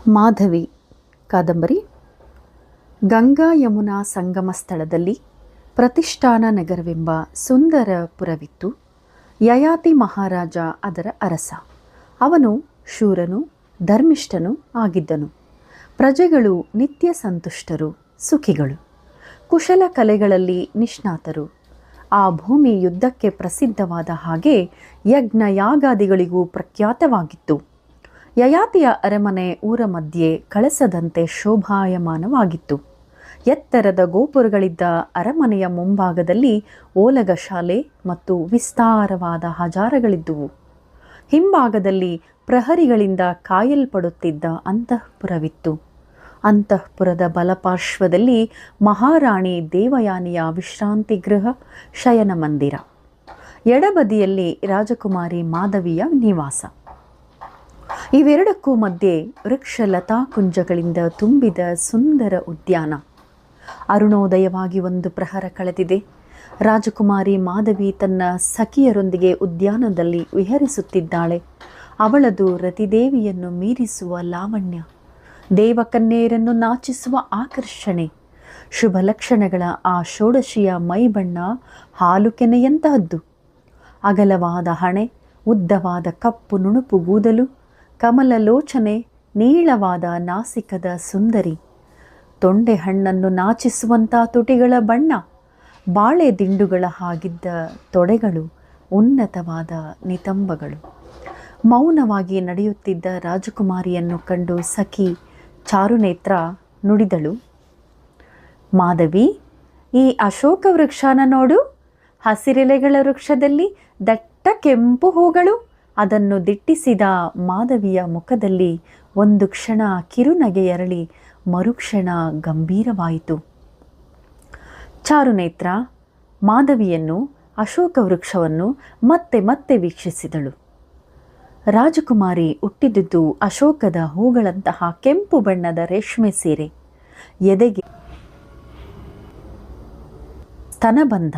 ಮಾಧವಿ ಕಾದಂಬರಿ. ಗಂಗಾ ಯಮುನಾ ಸಂಗಮ ಸ್ಥಳದಲ್ಲಿ ಪ್ರತಿಷ್ಠಾನ ನಗರವೆಂಬ ಸುಂದರ ಪುರವಿತ್ತು. ಯಯಾತಿ ಮಹಾರಾಜ ಅದರ ಅರಸ. ಅವನು ಶೂರನೂ ಧರ್ಮಿಷ್ಠನೂ ಆಗಿದ್ದನು. ಪ್ರಜೆಗಳು ನಿತ್ಯ ಸಂತುಷ್ಟರು, ಸುಖಿಗಳು, ಕುಶಲ ಕಲೆಗಳಲ್ಲಿ ನಿಷ್ಣಾತರು. ಆ ಭೂಮಿ ಯುದ್ಧಕ್ಕೆ ಪ್ರಸಿದ್ಧವಾದ ಹಾಗೆ ಯಜ್ಞ ಯಾಗಾದಿಗಳಿಗೂ ಪ್ರಖ್ಯಾತವಾಗಿತ್ತು. ಯಯಾತಿಯ ಅರಮನೆ ಊರ ಮಧ್ಯೆ ಕಳಸದಂತೆ ಶೋಭಾಯಮಾನವಾಗಿತ್ತು. ಎತ್ತರದ ಗೋಪುರಗಳಿದ್ದ ಅರಮನೆಯ ಮುಂಭಾಗದಲ್ಲಿ ಓಲಗ ಶಾಲೆ ಮತ್ತು ವಿಸ್ತಾರವಾದ ಹಜಾರಗಳಿದ್ದುವು. ಹಿಂಭಾಗದಲ್ಲಿ ಪ್ರಹರಿಗಳಿಂದ ಕಾಯಲ್ಪಡುತ್ತಿದ್ದ ಅಂತಃಪುರವಿತ್ತು. ಅಂತಃಪುರದ ಬಲಪಾರ್ಶ್ವದಲ್ಲಿ ಮಹಾರಾಣಿ ದೇವಯಾನಿಯ ವಿಶ್ರಾಂತಿ ಗೃಹ, ಶಯನ ಮಂದಿರ. ಎಡಬದಿಯಲ್ಲಿ ರಾಜಕುಮಾರಿ ಮಾಧವಿಯ ನಿವಾಸ. ಇವೆರಡಕ್ಕೂ ಮಧ್ಯೆ ವೃಕ್ಷ ಲತಾಕುಂಜಗಳಿಂದ ತುಂಬಿದ ಸುಂದರ ಉದ್ಯಾನ. ಅರುಣೋದಯವಾಗಿ ಒಂದು ಪ್ರಹರ ಕಳೆದಿದೆ. ರಾಜಕುಮಾರಿ ಮಾಧವಿ ತನ್ನ ಸಖಿಯರೊಂದಿಗೆ ಉದ್ಯಾನದಲ್ಲಿ ವಿಹರಿಸುತ್ತಿದ್ದಾಳೆ. ಅವಳದು ರತಿದೇವಿಯನ್ನು ಮೀರಿಸುವ ಲಾವಣ್ಯ, ದೇವಕನ್ಯೆಯರನ್ನು ನಾಚಿಸುವ ಆಕರ್ಷಣೆ. ಶುಭ ಲಕ್ಷಣಗಳ ಆ ಷೋಡಶಿಯ ಮೈಬಣ್ಣ ಹಾಲು ಕೆನೆಯಂತಹದ್ದು. ಅಗಲವಾದ ಹಣೆ, ಉದ್ದವಾದ ಕಪ್ಪು ನುಣುಪು ಕೂದಲು, ಕಮಲಲೋಚನೆ, ನೀಳವಾದ ನಾಸಿಕದ ಸುಂದರಿ. ತೊಂಡೆ ಹಣ್ಣನ್ನು ನಾಚಿಸುವಂಥ ತುಟಿಗಳ ಬಣ್ಣ, ಬಾಳೆ ದಿಂಡುಗಳ ಹಾಗಿದ್ದ ತೊಡೆಗಳು, ಉನ್ನತವಾದ ನಿತಂಬಗಳು. ಮೌನವಾಗಿ ನಡೆಯುತ್ತಿದ್ದ ರಾಜಕುಮಾರಿಯನ್ನು ಕಂಡು ಸಖಿ ಚಾರುನೇತ್ರ ನುಡಿದಳು, ಮಾಧವಿ, ಈ ಅಶೋಕ ವೃಕ್ಷನ ನೋಡು. ಹಸಿರೆಲೆಗಳ ವೃಕ್ಷದಲ್ಲಿ ದಟ್ಟ ಕೆಂಪು ಹೂಗಳು. ಅದನ್ನು ದಿಟ್ಟಿಸಿದ ಮಾಧವಿಯ ಮುಖದಲ್ಲಿ ಒಂದು ಕ್ಷಣ ಕಿರುನಗೆ ಅರಳಿ ಮರುಕ್ಷಣ ಗಂಭೀರವಾಯಿತು. ಚಾರುನೇತ್ರ ಮಾಧವಿಯನ್ನು, ಅಶೋಕ ವೃಕ್ಷವನ್ನು ಮತ್ತೆ ಮತ್ತೆ ವೀಕ್ಷಿಸಿದಳು. ರಾಜಕುಮಾರಿ ಹುಟ್ಟಿದ್ದುದು ಅಶೋಕದ ಹೂಗಳಂತಹ ಕೆಂಪು ಬಣ್ಣದ ರೇಷ್ಮೆ ಸೀರೆ. ಎದೆಗೆ ಸ್ತನಬಂಧ,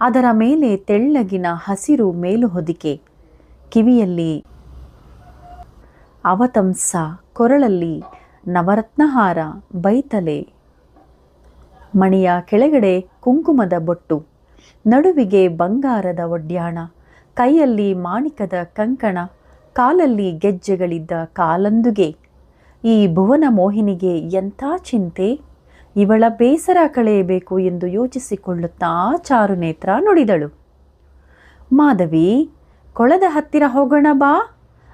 ಅದರ ಮೇಲೆ ತೆಳ್ಳಗಿನ ಹಸಿರು ಮೇಲು ಹೊದಿಕೆ, ಕಿವಿಯಲ್ಲಿ ಅವತಂಸ, ಕೊರಳಲ್ಲಿ ನವರತ್ನಹಾರ, ಬೈತಲೆ, ಮಣಿಯ ಕೆಳಗಡೆ ಕುಂಕುಮದ ಬೊಟ್ಟು, ನಡುವಿಗೆ ಬಂಗಾರದ ಒಡ್ಯಾಣ, ಕೈಯಲ್ಲಿ ಮಾಣಿಕದ ಕಂಕಣ, ಕಾಲಲ್ಲಿ ಗೆಜ್ಜೆಗಳಿದ್ದ ಕಾಲಂದುಗೆ. ಈ ಭುವನ ಮೋಹಿನಿಗೆ ಎಂಥ ಚಿಂತೆ! ಇವಳ ಬೇಸರ ಕಳೆಯಬೇಕು ಎಂದು ಯೋಚಿಸಿಕೊಳ್ಳುತ್ತಾ ಚಾರುನೇತ್ರ ನುಡಿದಳು, ಮಾಧವಿ, ಕೊಳದ ಹತ್ತಿರ ಹೋಗೋಣ ಬಾ.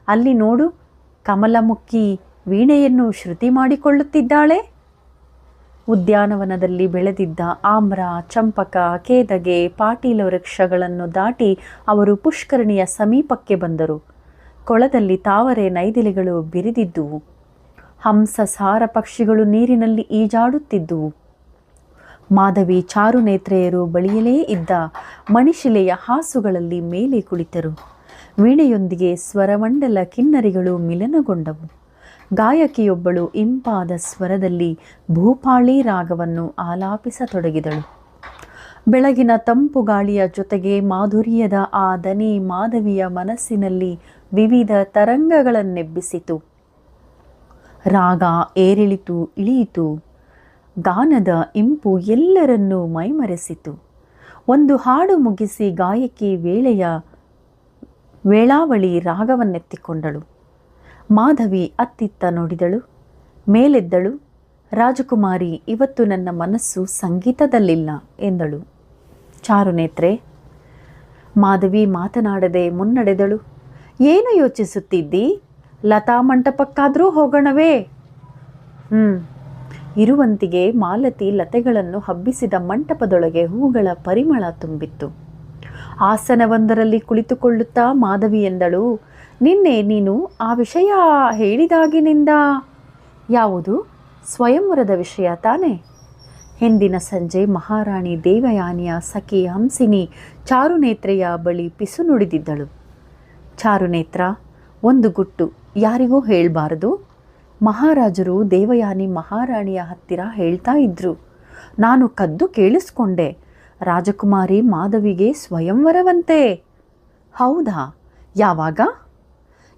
ಅಲ್ಲಿ ನೋಡು, ಕಮಲಮುಖಿ ವೀಣೆಯನ್ನು ಶ್ರುತಿ ಮಾಡಿಕೊಳ್ಳುತ್ತಿದ್ದಾಳೆ. ಉದ್ಯಾನವನದಲ್ಲಿ ಬೆಳೆದಿದ್ದ ಆಮ್ರ, ಚಂಪಕ, ಕೇದಗೆ, ಪಾಟೀಲ ವೃಕ್ಷಗಳನ್ನು ದಾಟಿ ಅವರು ಪುಷ್ಕರಣಿಯ ಸಮೀಪಕ್ಕೆ ಬಂದರು. ಕೊಳದಲ್ಲಿ ತಾವರೆ ನೈದಿಲೆಗಳು ಬಿರಿದಿದ್ದುವು. ಹಂಸ ಸಾರ ಪಕ್ಷಿಗಳು ನೀರಿನಲ್ಲಿ ಈಜಾಡುತ್ತಿದ್ದುವು. ಮಾಧವಿ ಚಾರುನೇತ್ರೆಯರು ಬಳಿಯಲೇ ಇದ್ದ ಮಣಿಶಿಲೆಯ ಹಾಸುಗಳಲ್ಲಿ ಮೇಲೆ ಕುಳಿತರು. ವೀಣೆಯೊಂದಿಗೆ ಸ್ವರಮಂಡಲ ಕಿನ್ನರಿಗಳು ಮಿಲನಗೊಂಡವು. ಗಾಯಕಿಯೊಬ್ಬಳು ಇಂಪಾದ ಸ್ವರದಲ್ಲಿ ಭೂಪಾಳಿ ರಾಗವನ್ನು ಆಲಾಪಿಸತೊಡಗಿದಳು. ಬೆಳಗಿನ ತಂಪು ಗಾಳಿಯ ಜೊತೆಗೆ ಮಾಧುರ್ಯದ ಆ ದನಿ ಮಾಧವಿಯ ಮನಸ್ಸಿನಲ್ಲಿ ವಿವಿಧ ತರಂಗಗಳನ್ನೆಬ್ಬಿಸಿತು. ರಾಗ ಏರಿಳಿತು ಇಳಿಯಿತು. ಗಾನದ ಇಂಪು ಎಲ್ಲರನ್ನೂ ಮೈಮರೆಸಿತು. ಒಂದು ಹಾಡು ಮುಗಿಸಿ ಗಾಯಕಿ ವೇಳಾವಳಿ ರಾಗವನ್ನೆತ್ತಿಕೊಂಡಳು. ಮಾಧವಿ ಅತ್ತಿತ್ತ ನೋಡಿದಳು, ಮೇಲೆದ್ದಳು. ರಾಜಕುಮಾರಿ, ಇವತ್ತು ನನ್ನ ಮನಸ್ಸು ಸಂಗೀತದಲ್ಲಿಲ್ಲ ಎಂದಳು. ಚಾರುನೇತ್ರೆ. ಮಾಧವಿ ಮಾತನಾಡದೆ ಮುನ್ನಡೆದಳು. ಏನು ಯೋಚಿಸುತ್ತಿದ್ದಿ? ಲತಾ ಮಂಟಪಕ್ಕಾದರೂ ಹೋಗೋಣವೇ? ಇರುವಂತಿಗೆ ಮಾಲತಿ ಲತೆಗಳನ್ನು ಹಬ್ಬಿಸಿದ ಮಂಟಪದೊಳಗೆ ಹೂಗಳ ಪರಿಮಳ ತುಂಬಿತ್ತು. ಆಸನವೊಂದರಲ್ಲಿ ಕುಳಿತುಕೊಳ್ಳುತ್ತಾ ಮಾಧವಿ ಎಂದಳು, ನಿನ್ನೆ ನೀನು ಆ ವಿಷಯ ಹೇಳಿದಾಗಿನಿಂದ. ಯಾವುದು? ಸ್ವಯಂವರದ ವಿಷಯ ತಾನೆ? ಹಿಂದಿನ ಸಂಜೆ ಮಹಾರಾಣಿ ದೇವಯಾನಿಯ ಸಖಿ ಹಂಸಿನಿ ಚಾರುನೇತ್ರೆಯ ಬಳಿ ಪಿಸು ನುಡಿದಿದ್ದಳು. ಚಾರುನೇತ್ರ, ಒಂದು ಗುಟ್ಟು, ಯಾರಿಗೂ ಹೇಳಬಾರದು. ಮಹಾರಾಜರು ದೇವಯಾನಿ ಮಹಾರಾಣಿಯ ಹತ್ತಿರ ಹೇಳ್ತಾ ಇದ್ರು. ನಾನು ಕದ್ದು ಕೇಳಿಸ್ಕೊಂಡೆ. ರಾಜಕುಮಾರಿ ಮಾಧವಿಗೆ ಸ್ವಯಂವರವಂತೆ. ಹೌದಾ? ಯಾವಾಗ?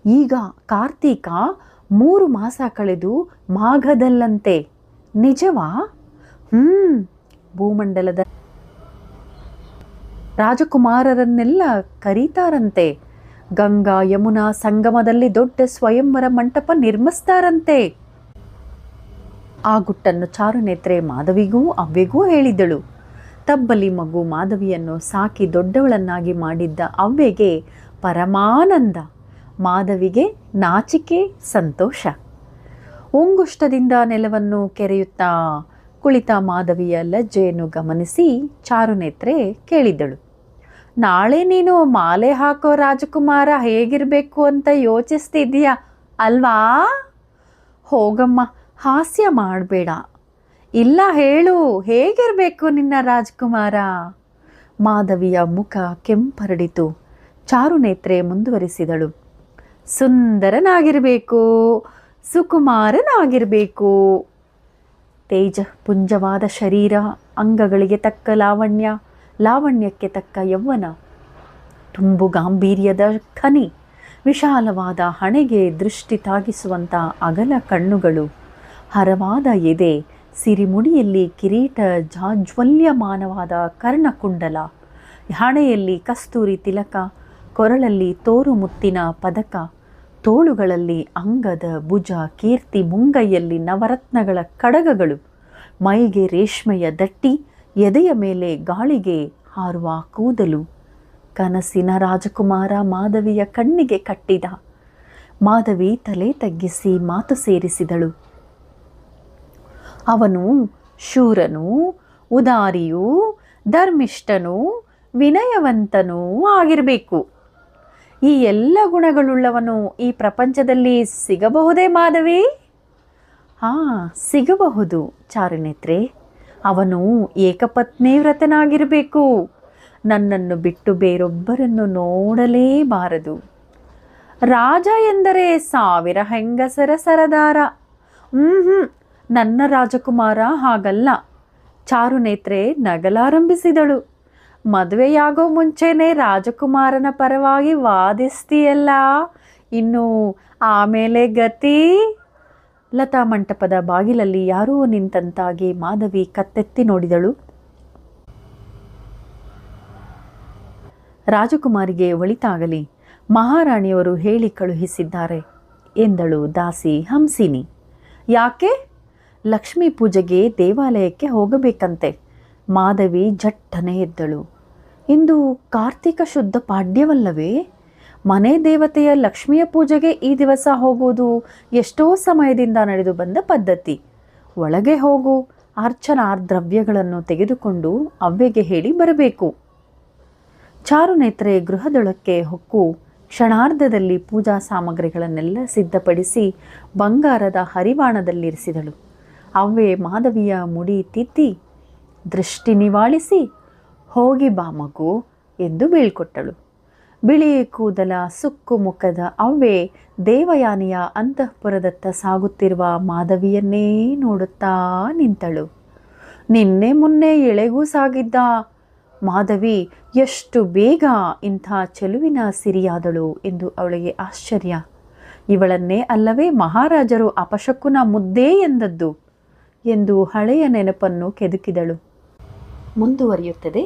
ಈಗ ಕಾರ್ತೀಕ 3 ಮಾಸ ಕಳೆದು ಮಾಘದಲ್ಲಂತೆ. ನಿಜವಾ? ಭೂಮಂಡಲದ ರಾಜಕುಮಾರರನ್ನೆಲ್ಲ ಕರೀತಾರಂತೆ. ಗಂಗಾ ಯಮುನಾ ಸಂಗಮದಲ್ಲಿ ದೊಡ್ಡ ಸ್ವಯಂವರ ಮಂಟಪ ನಿರ್ಮಿಸ್ತಾರಂತೆ. ಆ ಗುಟ್ಟನ್ನು ಚಾರುನೇತ್ರೆ ಮಾಧವಿಗೂ ಅವ್ವೆಗೂ ಹೇಳಿದಳು. ತಬ್ಬಲಿ ಮಗು ಮಾಧವಿಯನ್ನು ಸಾಕಿ ದೊಡ್ಡವಳನ್ನಾಗಿ ಮಾಡಿದ್ದ ಅವ್ವೆಗೆ ಪರಮಾನಂದ, ಮಾಧವಿಗೆ ನಾಚಿಕೆ, ಸಂತೋಷ. ಉಂಗುಷ್ಟದಿಂದ ನೆಲವನ್ನು ಕೆರೆಯುತ್ತಾ ಕುಳಿತ ಮಾಧವಿಯ ಲಜ್ಜೆಯನ್ನು ಗಮನಿಸಿ ಚಾರುನೇತ್ರೆ ಕೇಳಿದಳು, ನಾಳೆ ನೀನು ಮಾಲೆ ಹಾಕೋ ರಾಜಕುಮಾರ ಹೇಗಿರಬೇಕು ಅಂತ ಯೋಚಿಸ್ತಿದ್ದೀಯಾ ಅಲ್ವಾ? ಹೋಗಮ್ಮ, ಹಾಸ್ಯ ಮಾಡಬೇಡ. ಇಲ್ಲ, ಹೇಳು, ಹೇಗಿರಬೇಕು ನಿನ್ನ ರಾಜಕುಮಾರ? ಮಾಧವಿಯ ಮುಖ ಕೆಂಪರಡಿತು. ಚಾರುನೇತ್ರೆ ಮುಂದುವರಿಸಿದಳು, ಸುಂದರನಾಗಿರಬೇಕು, ಸುಕುಮಾರನಾಗಿರಬೇಕು. ತೇಜ ಪುಂಜವಾದ ಶರೀರ, ಅಂಗಗಳಿಗೆ ತಕ್ಕ ಲಾವಣ್ಯ, ಲಾವಣ್ಯಕ್ಕೆ ತಕ್ಕ ಯೌವನ, ತುಂಬು ಗಾಂಭೀರ್ಯದ ಖನಿ, ವಿಶಾಲವಾದ ಹಣೆಗೆ ದೃಷ್ಟಿ ತಾಗಿಸುವಂಥ ಅಗಲ ಕಣ್ಣುಗಳು, ಹರವಾದ ಎದೆ, ಸಿರಿಮುಡಿಯಲ್ಲಿ ಕಿರೀಟ, ಜಾಜ್ವಲ್ಯಮಾನವಾದ ಕರ್ಣಕುಂಡಲ, ಹಣೆಯಲ್ಲಿ ಕಸ್ತೂರಿ ತಿಲಕ, ಕೊರಳಲ್ಲಿ ತೋರು ಮುತ್ತಿನ ಪದಕ, ತೋಳುಗಳಲ್ಲಿ ಅಂಗದ ಭುಜ ಕೀರ್ತಿ, ಮುಂಗೈಯಲ್ಲಿ ನವರತ್ನಗಳ ಕಡಗಗಳು, ಮೈಗೆ ರೇಷ್ಮೆಯ ದಟ್ಟಿ, ಎದೆಯ ಮೇಲೆ ಗಾಳಿಗೆ ಹಾರುವ ಕೂದಲು. ಕನಸಿನ ರಾಜಕುಮಾರ ಮಾಧವಿಯ ಕಣ್ಣಿಗೆ ಕಟ್ಟಿದ. ಮಾಧವಿ ತಲೆ ತಗ್ಗಿಸಿ ಮಾತು ಸೇರಿಸಿದಳು, ಅವನು ಶೂರನೂ ಉದಾರಿಯೂ ಧರ್ಮಿಷ್ಠನೂ ವಿನಯವಂತನೂ ಆಗಿರಬೇಕು. ಈ ಎಲ್ಲ ಗುಣಗಳುಳ್ಳವನು ಈ ಪ್ರಪಂಚದಲ್ಲಿ ಸಿಗಬಹುದೇ ಮಾಧವಿ? ಸಿಗಬಹುದು ಚಾರುನೇತ್ರೆ. ಅವನು ಏಕಪತ್ನಿ ವ್ರತನಾಗಿರಬೇಕು. ನನ್ನನ್ನು ಬಿಟ್ಟು ಬೇರೊಬ್ಬರನ್ನು ನೋಡಲೇಬಾರದು. ರಾಜ ಎಂದರೆ 1000 ಹೆಂಗಸರ ಸರದಾರ. ನನ್ನ ರಾಜಕುಮಾರ ಹಾಗಲ್ಲ. ಚಾರುನೇತ್ರೆ ನಗಲಾರಂಭಿಸಿದಳು. ಮದುವೆಯಾಗೋ ಮುಂಚೆನೇ ರಾಜಕುಮಾರನ ಪರವಾಗಿ ವಾದಿಸ್ತೀಯಲ್ಲ, ಇನ್ನು ಆಮೇಲೆ ಗತಿ? ಲತಾ ಮಂಟಪದ ಬಾಗಿಲಲ್ಲಿ ಯಾರೋ ನಿಂತಂತಾಗಿ ಮಾಧವಿ ಕತ್ತೆತ್ತಿ ನೋಡಿದಳು. ರಾಜಕುಮಾರಿಗೆ ಒಳಿತಾಗಲಿ, ಮಹಾರಾಣಿಯವರು ಹೇಳಿ ಕಳುಹಿಸಿದ್ದಾರೆ ಎಂದಳು ದಾಸಿ ಹಂಸಿನಿ. ಯಾಕೆ? ಲಕ್ಷ್ಮೀ ಪೂಜೆಗೆ ದೇವಾಲಯಕ್ಕೆ ಹೋಗಬೇಕಂತೆ. ಮಾಧವಿ ಜಟ್ಟನೆ ಎದ್ದಳು. ಇಂದು ಕಾರ್ತಿಕ ಶುದ್ಧ ಪಾಡ್ಯವಲ್ಲವೇ? ಮನೆ ದೇವತೆಯ ಲಕ್ಷ್ಮಿಯ ಪೂಜೆಗೆ ಈ ದಿವಸ ಹೋಗುವುದು ಎಷ್ಟೋ ಸಮಯದಿಂದ ನಡೆದು ಬಂದ ಪದ್ಧತಿ. ಒಳಗೆ ಹೋಗು, ಅರ್ಚನಾ ದ್ರವ್ಯಗಳನ್ನು ತೆಗೆದುಕೊಂಡು ಅವ್ವೆಗೆ ಹೇಳಿ ಬರಬೇಕು. ಚಾರುನೇತ್ರೆ ಗೃಹದೊಳಕ್ಕೆ ಹೊಕ್ಕು ಕ್ಷಣಾರ್ಧದಲ್ಲಿ ಪೂಜಾ ಸಾಮಗ್ರಿಗಳನ್ನೆಲ್ಲ ಸಿದ್ಧಪಡಿಸಿ ಬಂಗಾರದ ಹರಿವಾಣದಲ್ಲಿರಿಸಿದಳು. ಅವ್ವೆ ಮಾಧವಿಯ ಮುಡಿ ತಿದ್ದಿ ದೃಷ್ಟಿ ನಿವಾಳಿಸಿ, ಹೋಗಿ ಬಾ ಮಗು ಎಂದು ಬೀಳ್ಕೊಟ್ಟಳು. ಬಿಳಿ ಕೂದಲ ಸುಕ್ಕು ಮುಖದ ಅವ್ವೆ ದೇವಯಾನಿಯ ಅಂತಃಪುರದತ್ತ ಸಾಗುತ್ತಿರುವ ಮಾಧವಿಯನ್ನೇ ನೋಡುತ್ತಾ ನಿಂತಳು. ನಿನ್ನೆ ಮೊನ್ನೆ ಎಳೆಗೂ ಸಾಗಿದ್ದ ಮಾಧವಿ ಎಷ್ಟು ಬೇಗ ಇಂಥ ಚೆಲುವಿನ ಸಿರಿಯಾದಳು ಎಂದು ಅವಳಿಗೆ ಆಶ್ಚರ್ಯ. ಇವಳನ್ನೇ ಅಲ್ಲವೇ ಮಹಾರಾಜರು ಅಪಶಕುನ ಮುದ್ದೆ ಎಂದದ್ದು ಎಂದು ಹಳೆಯ ನೆನಪನ್ನು ಕೆದಕಿದಳು. ಮುಂದುವರಿಯುತ್ತದೆ.